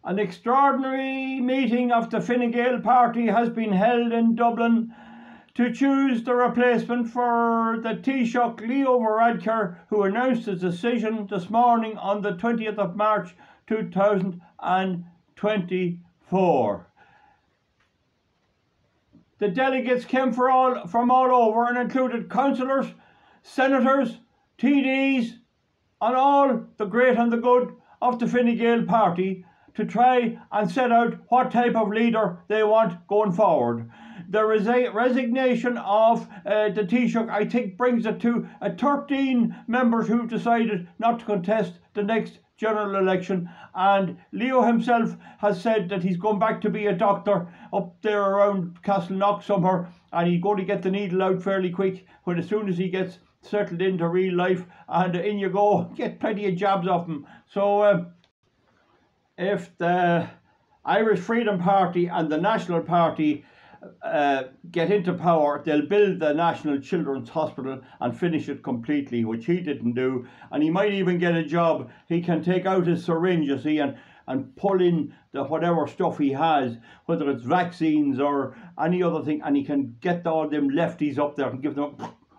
An extraordinary meeting of the Fine Gael party has been held in Dublin to choose the replacement for the Taoiseach Leo Varadkar, who announced his decision this morning on the 20th of March 2024. The delegates came from all over and included councillors, senators, TDs, and all the great and the good of the Fine Gael party to try and set out what type of leader they want going forward. The resignation of the Taoiseach, I think, brings it to 13 members who've decided not to contest the next general election, and Leo himself has said that he's going back to be a doctor up there around Castleknock somewhere, and he's going to get the needle out fairly quick as soon as he gets settled into real life, and in you go, get plenty of jobs off him. So if the Irish Freedom Party and the National Party get into power, they'll build the National Children's Hospital and finish it completely, which he didn't do. And he might even get a job. He can take out his syringe, you see, and pull in the whatever stuff he has, whether it's vaccines or any other thing, and he can get all them lefties up there and give them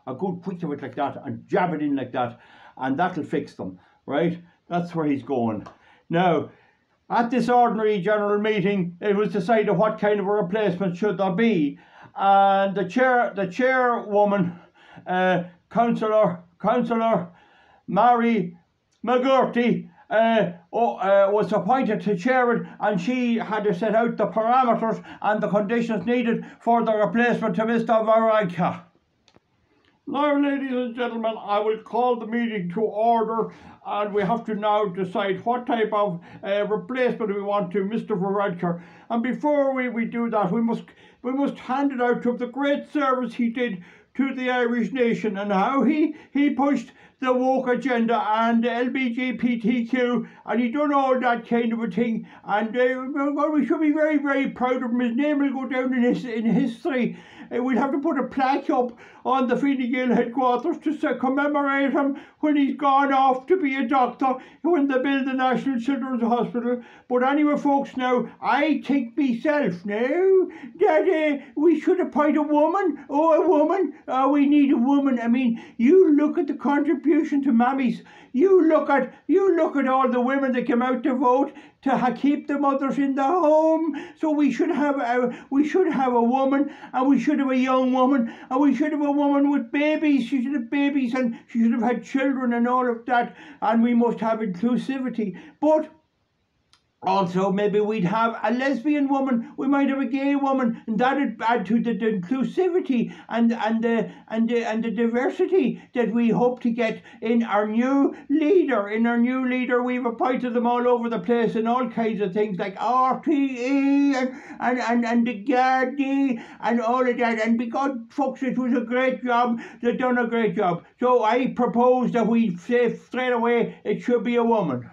a good quick of it like that and jab it in like that, and that'll fix them, right? That's where he's going. Now, at this ordinary general meeting, it was decided what kind of a replacement should there be, and the chairwoman, Councillor Mary McGurty, was appointed to chair it, and she had to set out the parameters and the conditions needed for the replacement to Mr. Varadkar. Now, ladies and gentlemen, I will call the meeting to order, and we have to now decide what type of replacement we want to Mr. Varadkar. And before we do that, we must hand it out to the great service he did to the Irish nation, and how he pushed the woke agenda and the LGBTQ, and he done all that kind of a thing. And well, we should be very, very proud of him. His name will go down in history. We'll have to put a plaque up on the Fine Gael headquarters to commemorate him when he's gone off to be a doctor when they build the National Children's Hospital. But anyway, folks, now, I think myself now that we should appoint a woman. Oh, a woman. Oh, we need a woman. I mean, you look at the contribution to mammies. You look at all the women that came out to vote to keep the mothers in the home. So we should have a woman, and we should have a young woman, and we should have a woman with babies. She should have babies, and she should have had children and all of that. And we must have inclusivity. But also, maybe we'd have a lesbian woman, we might have a gay woman, and that'd add to the inclusivity and the diversity that we hope to get in our new leader. We've appointed them all over the place in all kinds of things like RTE and the Gardaí and all of that. And because, folks, it was a great job, they've done a great job. So I propose that we say straight away it should be a woman.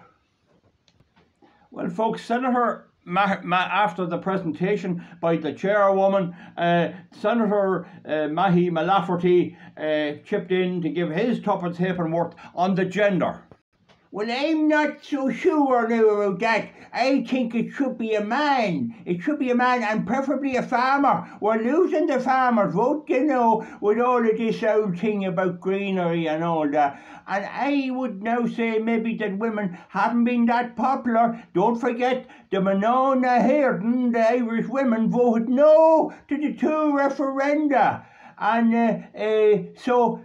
Well, folks, Senator, after the presentation by the chairwoman, Senator Mahi Malafferty chipped in to give his tuppence halfpenny on the gender. Well, I'm not so sure now about that. I think it should be a man. It should be a man, and preferably a farmer. We're losing the farmers' vote, you know, with all of this old thing about greenery and all that. And I would now say maybe that women haven't been that popular. Don't forget the Monona Hearden, the Irish women, voted no to the 2 referenda. And so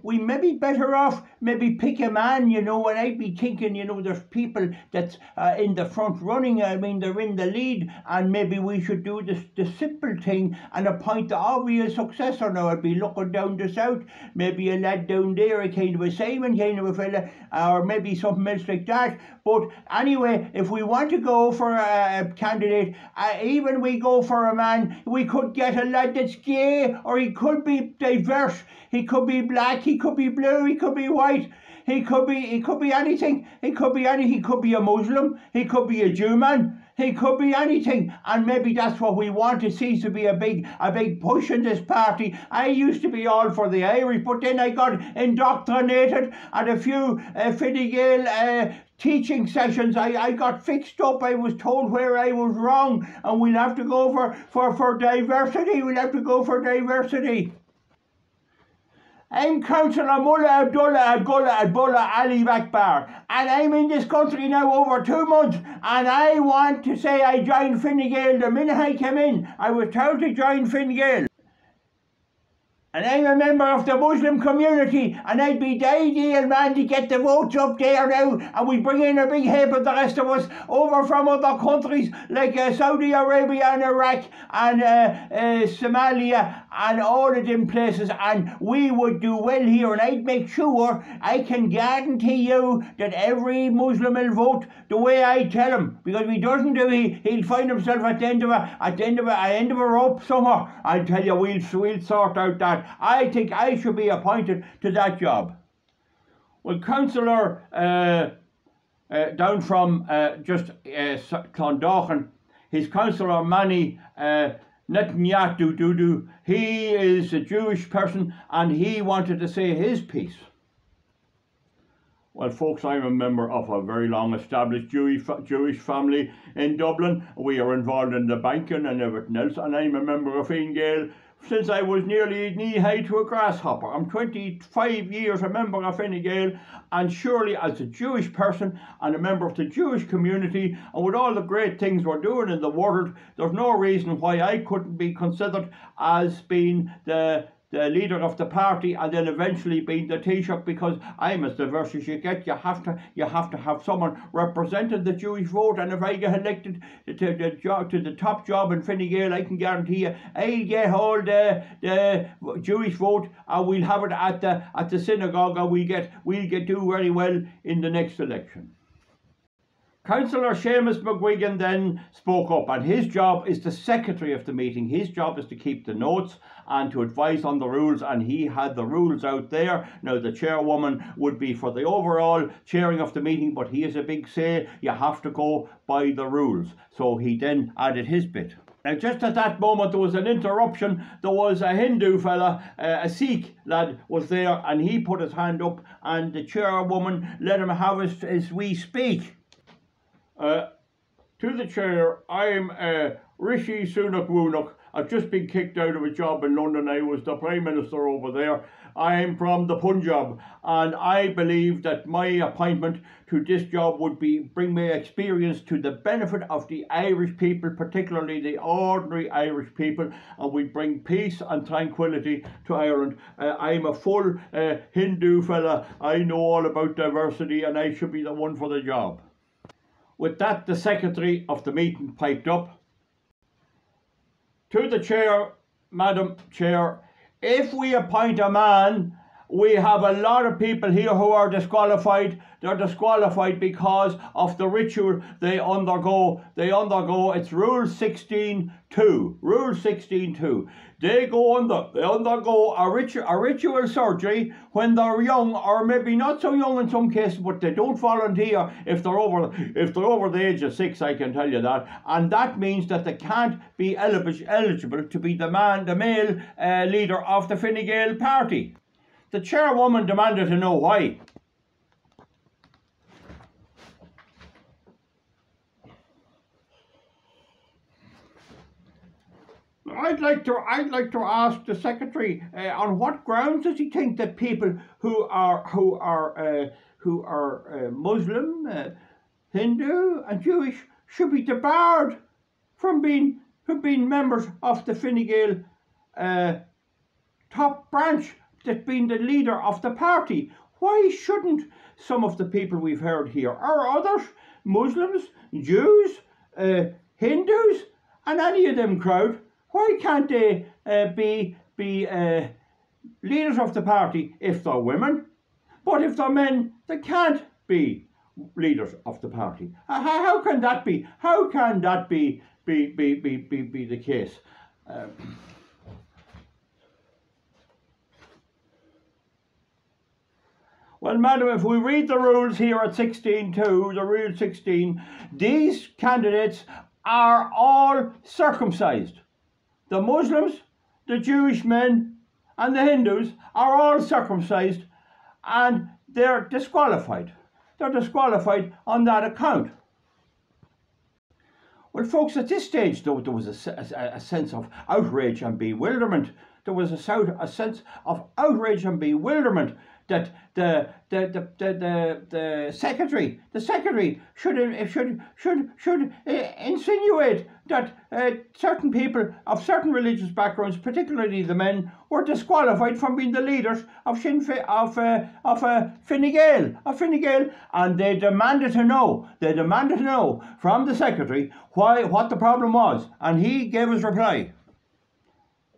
we may be better off maybe pick a man, you know, and I'd be thinking, you know, there's people that's in the front running, I mean, they're in the lead, and maybe we should do the simple thing and appoint the obvious successor. Now, I'd be looking down the south, maybe a lad down there, a kind of a Simon kind of a fella, or maybe something else like that. But anyway, if we want to go for a candidate, even we go for a man, we could get a lad that's gay, or he could be diverse. He could be black, he could be blue, he could be white, he could be anything. He could be a Muslim, he could be a Jew man, He could be anything, and maybe that's what we want to see to be a big push in this party. I used to be all for the Irish, but then I got indoctrinated at a few Fine Gael teaching sessions. I got fixed up. I was told where I was wrong, and we'll have to go for diversity. We'll have to go for diversity. I'm Councillor Mullah Abdullah Abdullah Abdullah Ali Akbar, and I'm in this country now over 2 months, and I want to say I joined Fine Gael the minute I came in. I was told to join Fine Gael. And I'm a member of the Muslim community, and I'd be the ideal man to get the votes up there now, and we bring in a big heap of the rest of us over from other countries like Saudi Arabia and Iraq and Somalia and all of them places, and we would do well here, and I'd make sure, I can guarantee you, that every Muslim will vote the way I tell him, because if he doesn't do it, he'll find himself at the end of a rope somewhere. I tell you, we'll sort out that. I think I should be appointed to that job. Well, Councillor down from just Clondalkin, his Councillor Manny Netanyahu, he is a Jewish person, and he wanted to say his piece. Well, folks, I'm a member of a very long established Jewish family in Dublin. We are involved in the banking and everything else, and I'm a member of Fine Gael since I was nearly knee-high to a grasshopper. I'm 25 years a member of Fine Gael, and surely as a Jewish person and a member of the Jewish community, and with all the great things we're doing in the world, there's no reason why I couldn't be considered as being the leader of the party, and then eventually being the Taoiseach, because I'm as diverse as you get. You have to have someone representing the Jewish vote, and if I get elected to the top job in Fine Gael, I can guarantee you I'll get all the Jewish vote, and we'll have it at the synagogue, and we'll get do very well in the next election. Councillor Seamus McGuigan then spoke up, and his job is the secretary of the meeting. His job is to keep the notes and to advise on the rules, and he had the rules out there. Now, the chairwoman would be for the overall chairing of the meeting, but he has a big say. You have to go by the rules. So he then added his bit. Now, just at that moment, there was an interruption. There was a Hindu fella, a Sikh lad was there, and he put his hand up, and the chairwoman let him have his wee speech. To the chair, I'm Rishi Sunak Wunuk. I've just been kicked out of a job in London. I was the Prime Minister over there. I'm from the Punjab, and I believe that my appointment to this job would bring me experience to the benefit of the Irish people, particularly the ordinary Irish people, and we bring peace and tranquility to Ireland. I'm a full Hindu fella. I know all about diversity, and I should be the one for the job. With that, the secretary of the meeting piped up. To the chair, Madam Chair, if we appoint a man, we have a lot of people here who are disqualified. They're disqualified because of the ritual they undergo. It's Rule 16.2. Rule 16.2. They undergo a ritual surgery when they're young, or maybe not so young in some cases, but they don't volunteer if they're over the age of 6, I can tell you that. And that means that they can't be eligible to be the male leader of the Fine Gael party. The chairwoman demanded to know why. I'd like to ask the secretary on what grounds does he think that people who are Muslim, Hindu, and Jewish should be debarred from being members of the Fine Gael top branch, that being the leader of the party? Why shouldn't some of the people we've heard here, or others, Muslims, Jews, Hindus, and any of them crowd, why can't they be leaders of the party if they're women? But if they're men, they can't be leaders of the party. How can that be? How can that be the case? Well, madam, if we read the rules here at 16.2, the Rule 16, these candidates are all circumcised. The Muslims, the Jewish men, and the Hindus are all circumcised, and they're disqualified. They're disqualified on that account. Well, folks, at this stage, though, there was a sense of outrage and bewilderment. There was a sense of outrage and bewilderment that the secretary should insinuate that certain people of certain religious backgrounds, particularly the men, were disqualified from being the leaders of Fine Gael, and they demanded to know from the secretary what the problem was, and he gave his reply.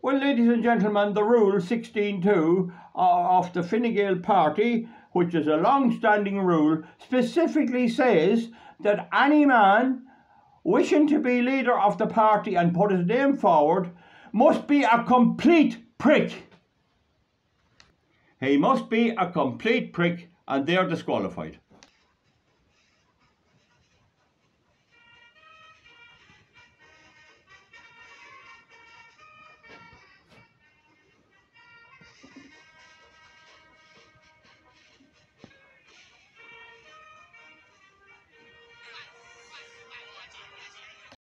Well, ladies and gentlemen, the rule 16.2 of the Fine Gael party, which is a long-standing rule, specifically says that any man wishing to be leader of the party and put his name forward must be a complete prick. He must be a complete prick, and they're disqualified.